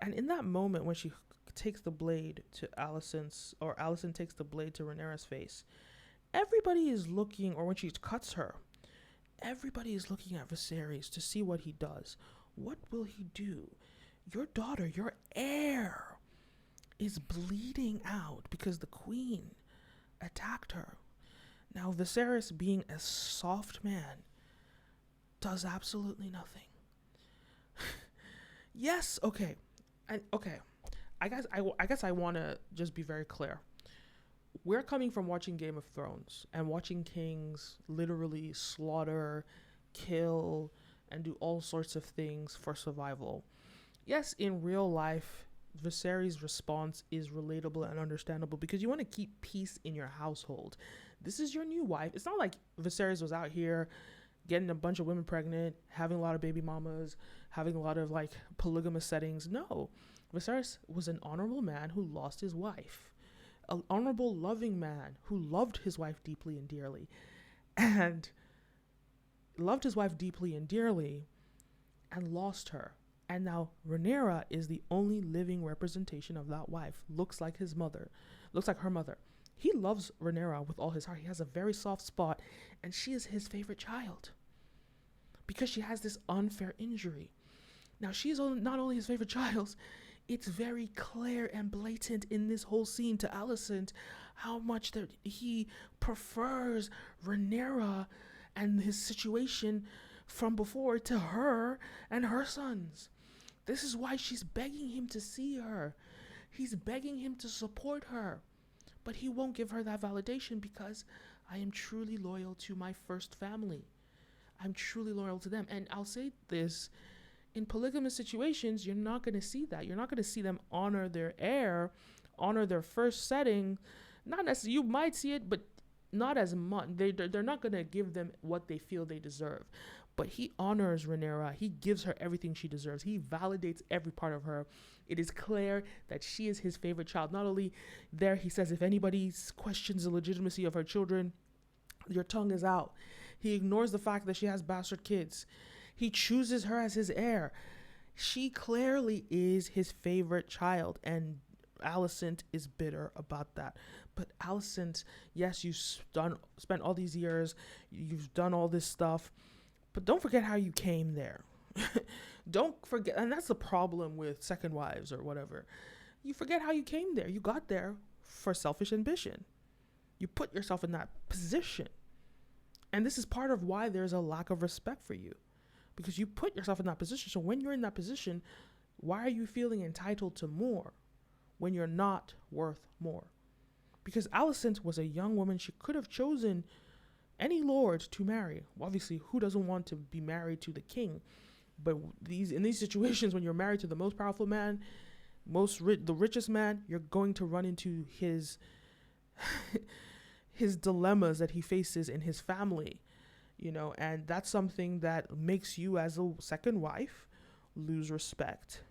And in that moment when she takes the blade to Alicent's, or Alicent takes the blade to Rhaenyra's face, everybody is looking, or when she cuts her, everybody is looking at Viserys to see what he does. What will he do? Your daughter, your heir, is bleeding out because the queen attacked her. Now, Viserys, being a soft man, does absolutely nothing. Yes, okay. I guess I want to just be very clear. We're coming from watching Game of Thrones and watching kings literally slaughter, kill, and do all sorts of things for survival. Yes, in real life, Viserys' response is relatable and understandable because you want to keep peace in your household. This is your new wife. It's not like Viserys was out here getting a bunch of women pregnant, having a lot of baby mamas, having a lot of like polygamous settings. No, Viserys was an honorable man who lost his wife, an honorable, loving man who loved his wife deeply and dearly, and loved his wife deeply and dearly, and lost her. And now Rhaenyra is the only living representation of that wife. Looks like his mother, looks like her mother. He loves Rhaenyra with all his heart. He has a very soft spot, and she is his favorite child because she has this unfair injury. Now, she is not only his favorite child, it's very clear and blatant in this whole scene to Alicent how much that he prefers Rhaenyra and his situation from before to her and her sons. This is why she's begging him to see her. He's begging him to support her. But he won't give her that validation because I am truly loyal to my first family. I'm truly loyal to them. And I'll say this, in polygamous situations, you're not going to see that. You're not going to see them honor their heir, honor their first setting. Not necessarily, you might see it, but not as much. They're not going to give them what they feel they deserve. But he honors Rhaenyra. He gives her everything she deserves. He validates every part of her. It is clear that she is his favorite child. Not only there, he says, if anybody questions the legitimacy of her children, your tongue is out. He ignores the fact that she has bastard kids. He chooses her as his heir. She clearly is his favorite child, and Alicent is bitter about that. But Alicent, yes, you've spent all these years, you've done all this stuff, but don't forget how you came there. Don't forget, and that's the problem with second wives or whatever. You forget how you came there. You got there for selfish ambition. You put yourself in that position. And this is part of why there's a lack of respect for you. Because you put yourself in that position. So when you're in that position, why are you feeling entitled to more when you're not worth more? Because Alicent was a young woman. She could have chosen any lord to marry. Obviously, who doesn't want to be married to the king? But in these situations, when you're married to the most powerful man, the richest man, you're going to run into his his dilemmas that he faces in his family, and that's something that makes you as a second wife lose respect.